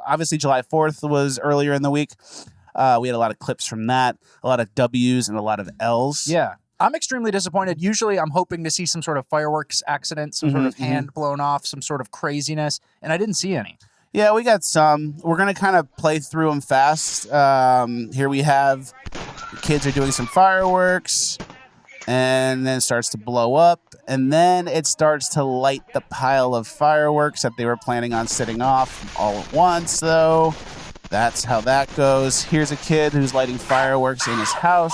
Obviously, July 4th was earlier in the week. We had a lot of clips from that, a lot of W's and a lot of L's. Yeah. I'm extremely disappointed. Usually I'm hoping to see some sort of fireworks accident, some sort of hand blown off, some sort of craziness, and I didn't see any. Yeah, we got some. We're going to kind of play through them fast. Here we have the kids are doing some fireworks, and then it starts to blow up, and then it starts to light the pile of fireworks that they were planning on setting off all at once, though. That's how that goes. Here's a kid who's lighting fireworks in his house.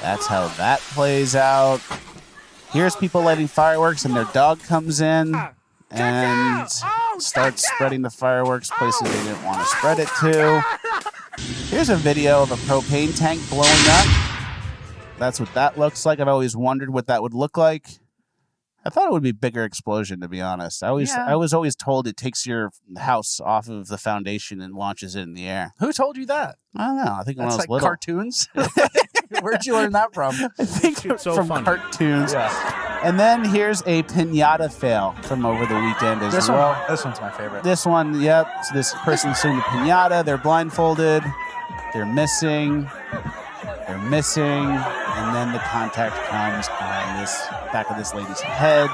That's how that plays out. Here's people lighting fireworks, and their dog comes in and starts spreading the fireworks places they didn't want to spread it to. Here's a video of a propane tank blowing up. That's what that looks like. I've always wondered what that would look like. I thought it would be a bigger explosion, to be honest. I was always told it takes your house off of the foundation and launches it in the air. Who told you that? I don't know. I think when I was like little. Cartoons? Where'd you learn that from? I think It's so from funny. cartoons. Yeah. And then here's a Pinata Fail from over the weekend as well. This one's my favorite. This one, yep. So this person's doing the Pinata. They're blindfolded. They're missing. And then the contact comes on this back of this lady's head.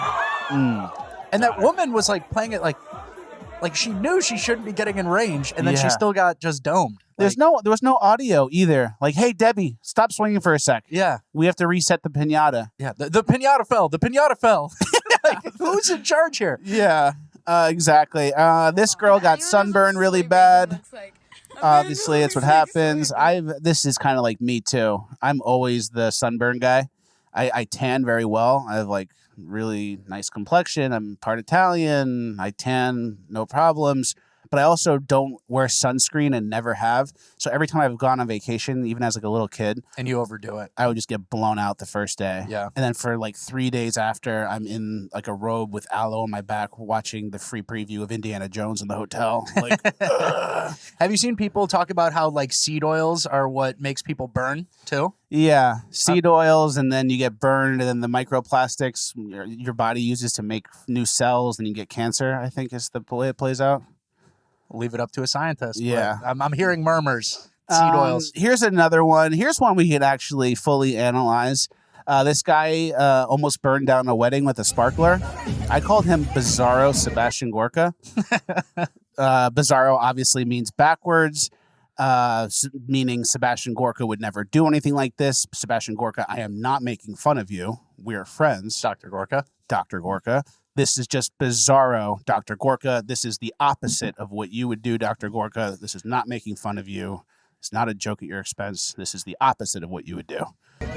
And that woman was like playing it like she knew she shouldn't be getting in range, and then she still got just domed. There was no audio either. Like, hey, Debbie, stop swinging for a sec. Yeah. We have to reset the Pinata. Yeah. The Pinata fell. The Pinata fell. Like, who's in charge here? Yeah, exactly. This girl got sunburned really bad. Obviously, it's what happens. This is kind of like me too. I'm always the sunburn guy. I tan very well. I have like really nice complexion. I'm part Italian. I tan, no problems. But I also don't wear sunscreen and never have. So every time I've gone on vacation, even as like a little kid, And you overdo it. I would just get blown out the first day. Yeah. And then for like 3 days after, I'm in like a robe with aloe on my back watching the free preview of Indiana Jones in the hotel. Like, Have you seen people talk about how like seed oils are what makes people burn too? yeah, seed oils, and then you get burned, and then the microplastics your body uses to make new cells, and you get cancer, I think is the way it plays out. Leave it up to a scientist. Yeah. but I'm hearing murmurs. Seed oils. Here's another one. Here's one we can actually fully analyze. This guy almost burned down a wedding with a sparkler. I called him Bizarro Sebastian Gorka. Bizarro obviously means backwards, meaning Sebastian Gorka would never do anything like this. Sebastian Gorka, I am not making fun of you. We're friends. Dr. Gorka. Dr. Gorka. This is just bizarro, Dr. Gorka. This is the opposite of what you would do, Dr. Gorka. This is not making fun of you. It's not a joke at your expense. This is the opposite of what you would do. And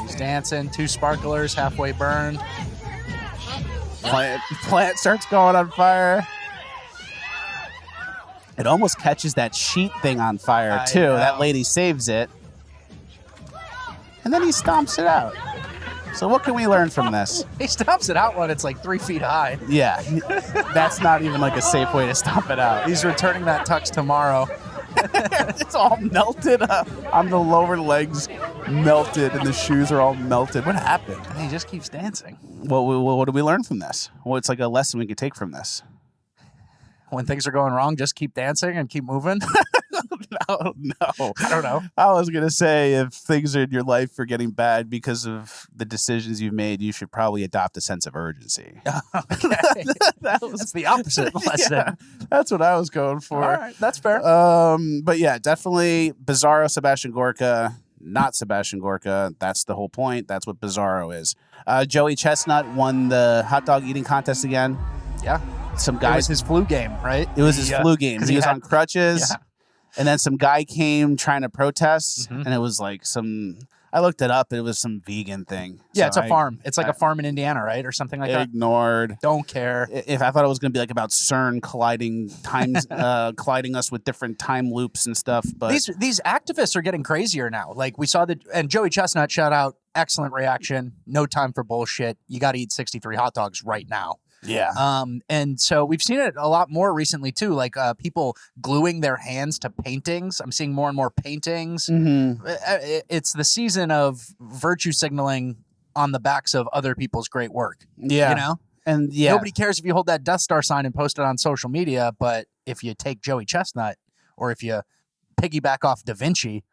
he's dancing. 2 sparklers halfway burned. Plant starts going on fire. It almost catches that sheet thing on fire, too. know. That lady saves it. And then he stomps it out. So what can we learn from this? He stomps it out when it's like 3 feet high. Yeah, that's not even like a safe way to stomp it out. He's returning that tux tomorrow. It's all melted up on the lower legs, melted, and the shoes are all melted. What happened? And he just keeps dancing. What do we learn from this? Well, it's like a lesson we could take from this. When things are going wrong, just keep dancing and keep moving. No. I don't know. I was going to say if things in your life are getting bad because of the decisions you've made, you should probably adopt a sense of urgency. Okay. That's the opposite lesson. Yeah, that's what I was going for. All right, that's fair. But yeah, definitely Bizarro Sebastian Gorka, not Sebastian Gorka. That's the whole point. That's what Bizarro is. Joey Chestnut won the hot dog eating contest again. Yeah. Some It guy. was his flu game, right? It was his flu game. He was on crutches. Yeah. And then some guy came trying to protest, Mhm. and it was like I looked it up, it was some vegan thing. Yeah, So it's a farm. It's like a farm in Indiana, right? Or something like I that. ignored. Don't care. If I thought it was going to be like about CERN colliding us with different time loops and stuff, but These activists are getting crazier now. Like we saw and Joey Chestnut, shout out, excellent reaction. No time for bullshit. You got to eat 63 hot dogs right now. yeah, And so we've seen it a lot more recently too, like people gluing their hands to paintings. I'm seeing more and more paintings. mm-hmm. It's the season of virtue signaling on the backs of other people's great work. yeah. You know? And yeah, Nobody cares if you hold that Death Star sign and post it on social media, but if you take Joey Chestnut or if you piggyback off Da Vinci,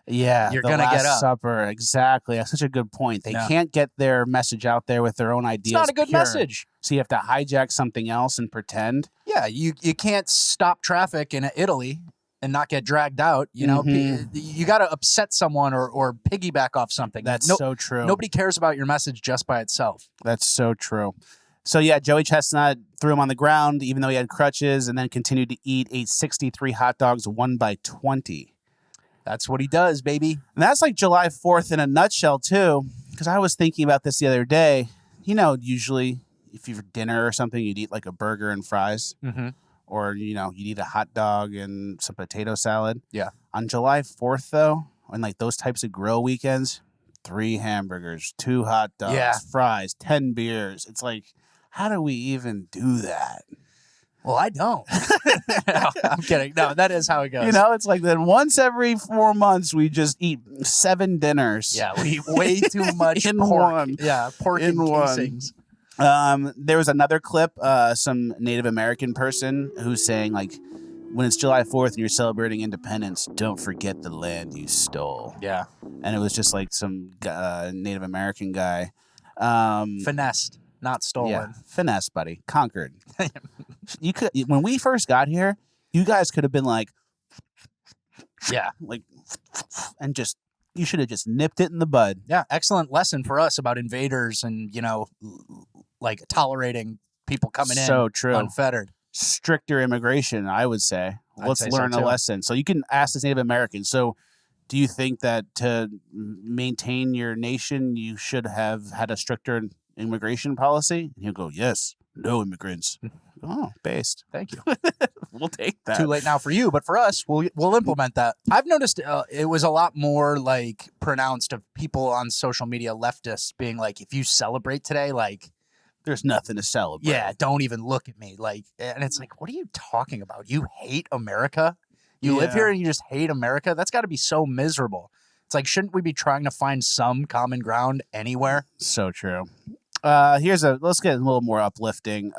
yeah, you're the gonna Last get up. Supper, exactly. That's such a good point. They Yeah. can't get their message out there with their own ideas. It's not a good pure. message. So you have to hijack something else and pretend. Yeah, you can't stop traffic in Italy and not get dragged out. You know, you got to upset someone or piggyback off something. That's so true. Nobody cares about your message just by itself. That's so true. So yeah, Joey Chestnut threw him on the ground, even though he had crutches, and then continued to ate 63 hot dogs, 1 by 20. That's what he does, baby. And that's like July 4th in a nutshell, too, because I was thinking about this the other day. You know, usually if you're dinner or something, you'd eat like a burger and fries, or, you know, you'd eat a hot dog and some potato salad. Yeah. On July 4th, though, on like those types of grill weekends, 3 hamburgers, 2 hot dogs, fries, 10 beers. It's like, how do we even do that? Well, I don't. No, I'm kidding. No, that is how it goes. You know, it's like then once every 4 months, we just eat 7 dinners. Yeah, we eat way too much In pork. one. Yeah, pork In and one. casings. There was another clip, some Native American person who's saying, like, when it's July 4th and you're celebrating independence, don't forget the land you stole. Yeah. And it was just like some Native American guy. Finessed, not stolen. Yeah, finesse, buddy. Conquered. You could, when we first got here, you guys could have been like, Yeah. like, and just, you should have just nipped it in the bud. Yeah, excellent lesson for us about invaders and, you know, like tolerating people coming in So true. unfettered. Stricter immigration, I would say. I'd Let's say so, learn a too. lesson. So you can ask this Native American. So do you think that to maintain your nation, you should have had a stricter immigration policy? And he'll go, yes, no immigrants. Oh, based. Thank you. We'll take that. Too late now for you, but for us, we'll implement that. I've noticed it was a lot more like pronounced of people on social media, leftists, being like, if you celebrate today, like, There's nothing to celebrate. yeah, don't even look at me. Like, and it's like, what are you talking about? You hate America? You live Yeah. here and you just hate America? That's got to be so miserable. It's like, shouldn't we be trying to find some common ground anywhere? So true. Let's get a little more uplifting.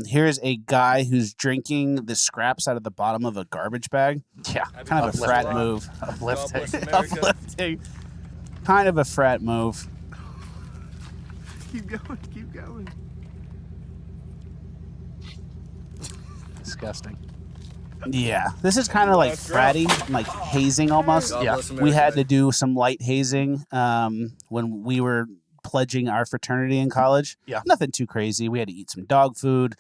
Here's a guy who's drinking the scraps out of the bottom of a garbage bag. Yeah, Kind of a frat move. uplifting. Uplifting. Kind of a frat move. Keep going, keep going. Disgusting. Yeah, this is kind of like fratty, like hazing almost. God Yeah. bless We America had Day. to do some light hazing when we were pledging our fraternity in college. Yeah. Nothing too crazy. We had to eat some dog food,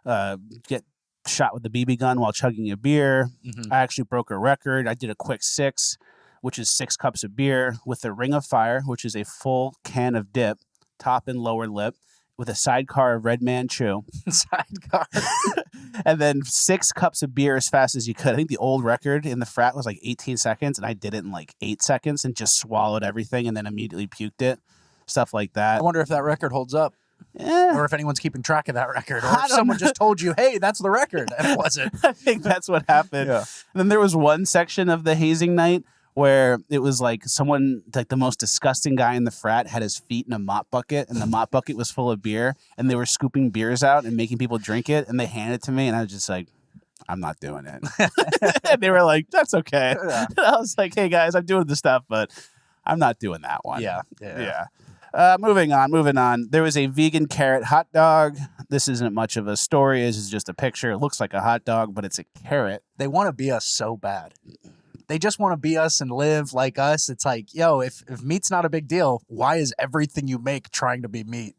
get shot with a BB gun while chugging a beer. Mhm. I actually broke a record. I did a quick 6, which is 6 cups of beer with a ring of fire, which is a full can of dip, top and lower lip, with a sidecar of Red Man Chew. Sidecar. And then 6 cups of beer as fast as you could. I think the old record in the frat was like 18 seconds, and I did it in like 8 seconds and just swallowed everything and then immediately puked it. Stuff like I that. wonder if that record holds up, Eh, or if anyone's keeping track of that record, or I if don't someone know. just told you, "Hey, that's the record," and it wasn't. I think that's what happened. Yeah. And then there was one section of the hazing night where it was like someone, like the most disgusting guy in the frat, had his feet in a mop bucket, and the mop bucket was full of beer, and they were scooping beers out and making people drink it, and they handed it to me, and I was just like, I'm not doing it. And they were like, that's okay. Yeah. And I was like, hey guys, I'm doing the stuff, but I'm not doing that one. Yeah. Yeah. Moving on. There was a vegan carrot hot dog. This isn't much of a story. This is just a picture. It looks like a hot dog, but it's a carrot. They want to be us so bad. They just want to be us and live like us. It's like, yo, if meat's not a big deal, why is everything you make trying to be meat?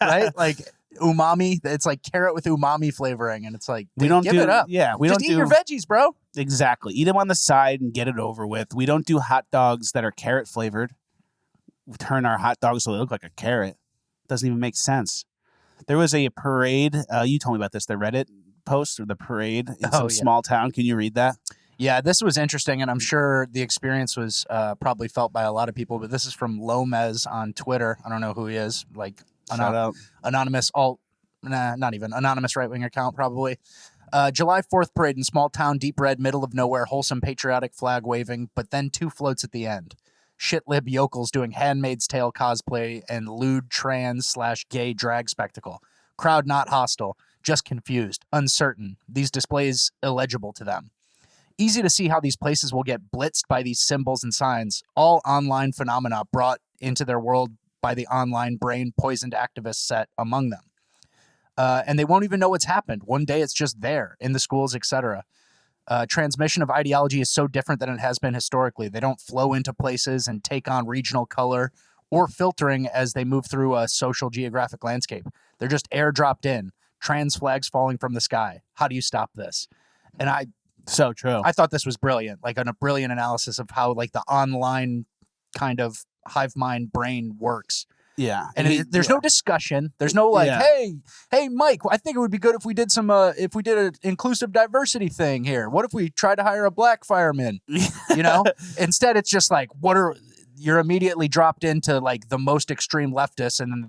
Right? Like umami. It's like carrot with umami flavoring, and it's like, We don't give do it up. Yeah, we Just don't eat do your veggies, bro. exactly. Eat them on the side and get it over with. We don't do hot dogs that are carrot flavored. We turn our hot dogs so they look like a carrot. Doesn't even make sense. There was a parade. You told me about this. The Reddit post or the parade in some small town. Can you read that? Yeah, this was interesting, and I'm sure the experience was probably felt by a lot of people, but this is from Lomez on Twitter. I don't know who he is, like Shout out. anonymous not even anonymous right-wing account probably. July 4th parade in small town, deep red, middle of nowhere, wholesome patriotic flag waving, but then 2 floats at the end. Shit lib yokels doing Handmaid's Tale cosplay and lewd trans/gay drag spectacle. Crowd not hostile, just confused, uncertain. These displays illegible to them. Easy to see how these places will get blitzed by these symbols and signs, all online phenomena brought into their world by the online brain poisoned activists set among them. And they won't even know what's happened. One day it's just there in the schools, etc. Transmission of ideology is so different than it has been historically. They don't flow into places and take on regional color or filtering as they move through a social geographic landscape. They're just airdropped in, trans flags falling from the sky. How do you stop this? And So true. I thought this was brilliant, like a brilliant analysis of how like the online kind of hive mind brain works. Yeah. And there's no discussion. There's no like, Yeah. hey, Mike, I think it would be good if we did if we did an inclusive diversity thing here. What if we tried to hire a black fireman? You know, instead it's just like, you're immediately dropped into like the most extreme leftists, and then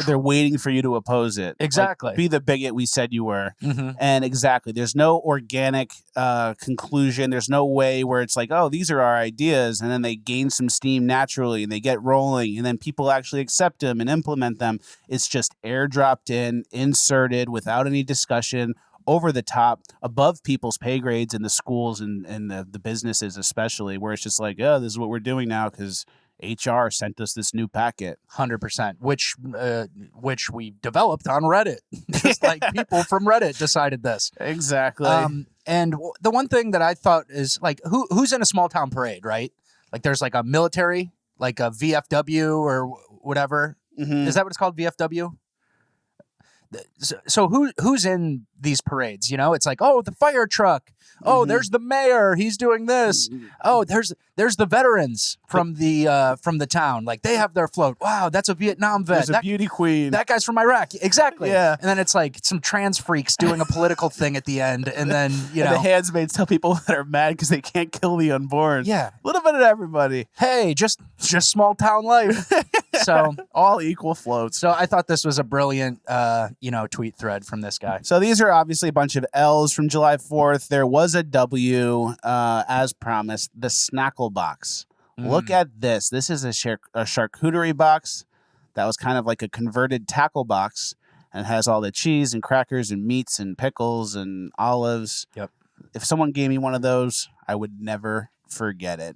they're waiting for you to oppose it. Exactly. Like, be the bigot we said you were. Mhm. And exactly. There's no organic conclusion. There's no way where it's like, oh, these are our ideas. And then they gain some steam naturally and they get rolling. And then people actually accept them and implement them. It's just airdropped in, inserted without any discussion, over the top, above people's pay grades in the schools and the businesses especially, where it's just like, oh, this is what we're doing now because HR sent us this new packet. 100%, which we developed on Reddit. Just like people from Reddit decided this. Exactly. And the one thing that I thought is like, who's in a small town parade, right? Like there's like a military, like a VFW or whatever. Mhm. Is that what it's called? VFW? So who's in these parades? You know, it's like, oh, the fire truck. Oh, there's the mayor. He's doing this. Oh, there's the veterans from the town. Like they have their float. Wow, that's a Vietnam vet. There's a beauty queen. That guy's from Iraq. Exactly. Yeah. And then it's like some trans freaks doing a political thing at the end, and then you know, the handsmaids tell people that are mad because they can't kill the unborn. yeah, A little bit of everybody. hey, just small town life. So All equal floats. I thought this was a brilliant tweet thread from this guy. So these are obviously a bunch of L's from July 4th. There was a W, as promised, the Snackle box. Look at this. This is a charcuterie box that was kind of like a converted tackle box and has all the cheese and crackers and meats and pickles and olives. Yep. If someone gave me one of those, I would never forget it.